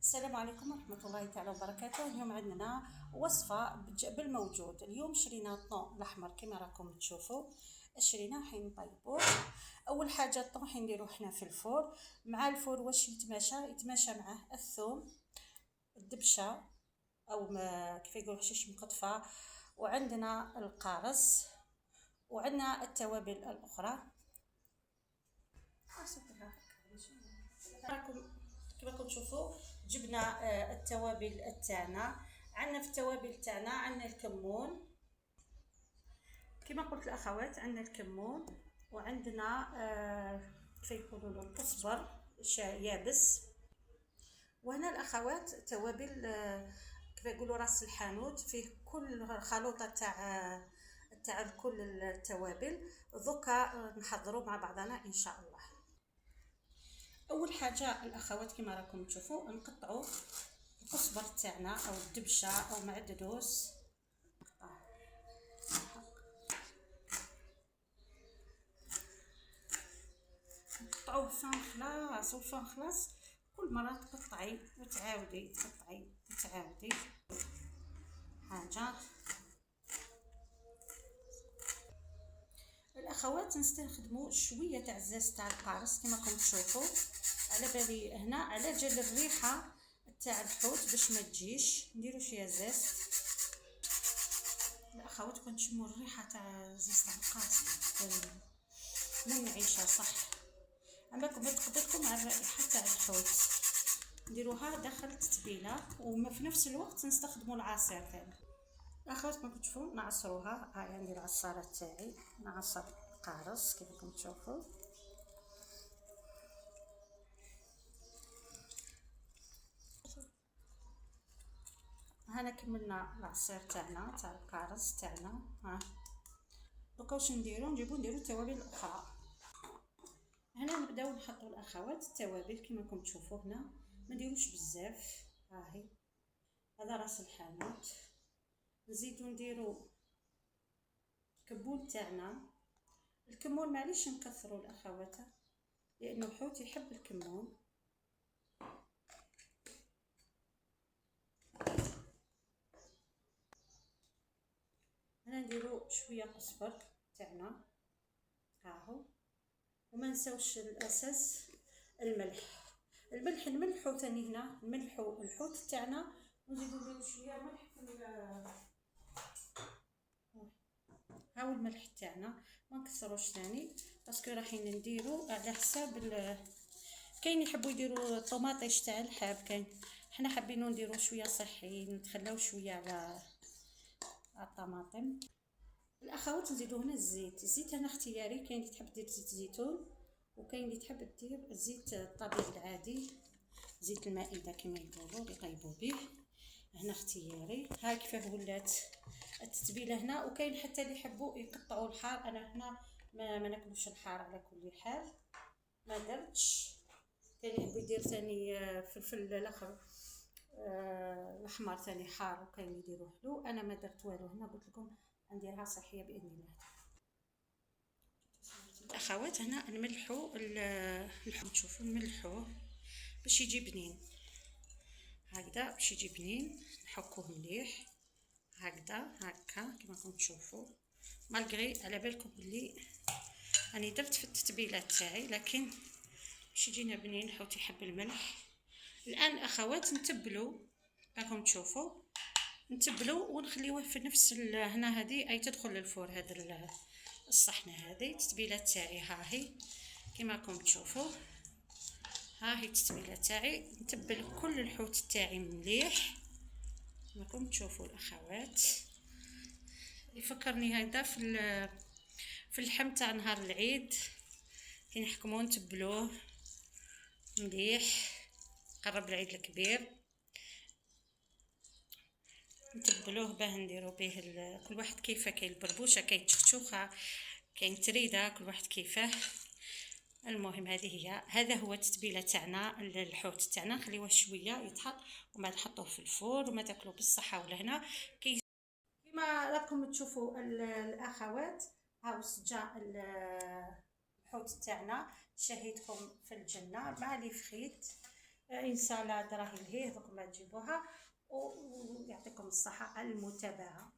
السلام عليكم ورحمة الله تعالى وبركاته. اليوم عندنا وصفة بالموجود. اليوم شرينا الطون الأحمر كما راكم تشوفوا. شرينا حين نطيبوه. أول حاجة الطون حين نديروه حنا في الفور. مع الفور واش يتماشى معه الثوم، الدبشة أو ما كيف يقولوا حشيش مقطفة، وعندنا القارص، وعندنا التوابل الأخرى. كما راكم تشوفوا جبنا التوابل تاعنا. عندنا في التوابل تاعنا عندنا الكمون كما قلت الاخوات، عندنا الكمون، وعندنا كيف يقولوا له الكزبر يابس. وهنا الاخوات توابل كيف يقولوا راس الحانوت، فيه كل خلوطه تاع كل التوابل. دوكا نحضروا مع بعضنا ان شاء الله. اول حاجه الاخوات كما راكم تشوفوا نقطعوا الكزبر تاعنا او الدبشه او معددوس، نقطعوه فان خلاص وفان خلاص. كل مره تقطعي وتعاودي تقطعي وتعاودي حاجه. الاخوات نستخدموا شويه تاع الزاز تاع القارص كما راكم تشوفوا. على بالي هنا على جال الريحه تاع الحوت باش ما تجيش نديروا شويه زاز. الاخوات كون تشموا الريحه تاع الزاز تاع القارص منعشه صح، عمركم ما تقدركم مع الرائحه تاع الحوت. نديروها داخل التتبيله، وما في نفس الوقت نستخدموا العصير تاعنا. الاخوات كما تشوفوا نعصروها. هاي عندي العصاره تاعي، نعصر القارص كيف راكم تشوفوا. هنا كملنا العصير تاعنا تاع القارص تاعنا. ها دوكا واش نديرو نديرو التوابل الاخرى. هنا نبداو نحطوا الاخوات التوابل كما راكم تشوفوا. هنا ما نديروش بزاف. هاهي هذا راس الحانوت. نزيدو نديرو الكمون تاعنا. الكمون معليش نكثروا الاخوات لانه الحوت يحب الكمون. هنا نديرو شويه قزبر تاعنا هاهو. وما نساوش الاساس الملح نملحو ثاني. هنا نملحو الحوت تاعنا ونزيدو نديرو شويه ملح هاو الملح تاعنا. ما نكثروش ثاني باسكو رايحين نديرو على حساب كاين يحبوا يديروا الطوماطيش تاع الحاب، كاين حنا حابين نديرو شويه صحي نتخلاو شويه على الطماطم. الاخوات نزيدو هنا الزيت هنا اختياري. كاين اللي تحب دير زيت زيتون، وكاين اللي تحب دير الزيت الطبيعي العادي، زيت المائده كما يقولوا اللي يطيبوا به. هنا اختياري. هاي كيفاه ولات التتبيله هنا. وكاين حتى اللي يحبوا يقطعوا الحار. انا هنا ما ناكلوش الحار على كل حال، ما درتش. كاين اللي يحب يدير ثاني فلفل الاخر الاحمر ثاني حار، وكاين اللي يديروه حلو. انا ما درت والو هنا، قلت لكم نديرها صحيه باذن الله. الاخوات هنا نملحوا الحوت. تشوفوا نملحوه باش يجي بنين هكذا، باش يجي بنين. نحكوه مليح هكذا هكا كما راكم تشوفوا. مالغري على بالكم بلي راني درت في التتبيله تاعي، لكن باش يجينا بنين. الحوت يحب الملح. الان اخوات نتبلوا راكم تشوفوا، نتبلوا ونخليوه في نفس هنا. هذه اي تدخل للفور. هذا الصحنه هذه التتبيله تاعي. ها هي كما راكم تشوفوا. ها هي التتبيله تاعي. نتبل كل الحوت تاعي مليح كما راكم تشوفوا الاخوات. يفكرني هذا في اللحم تاع نهار العيد كي نحكموه نتبلوه مليح. قرب العيد الكبير نتبلوه باه نديرو به كل واحد كيفاه. كاين البربوشه، كاين تشخشوخه، كاين تريده، كل واحد كيفاه. المهم هذا هو التتبيله تاعنا. الحوت تاعنا نخليوه شويه يتحط ومن بعد نحطوه في الفور وما تاكلوا بالصحه والهنا. كما راكم تشوفوا الاخوات، هاو سجا الحوت تاعنا شهيتكم في الجنه مع لي فخيت. انسالاد راهي لهيه دوك ما تجيبوها، ويعطيكم الصحة على المتابعة.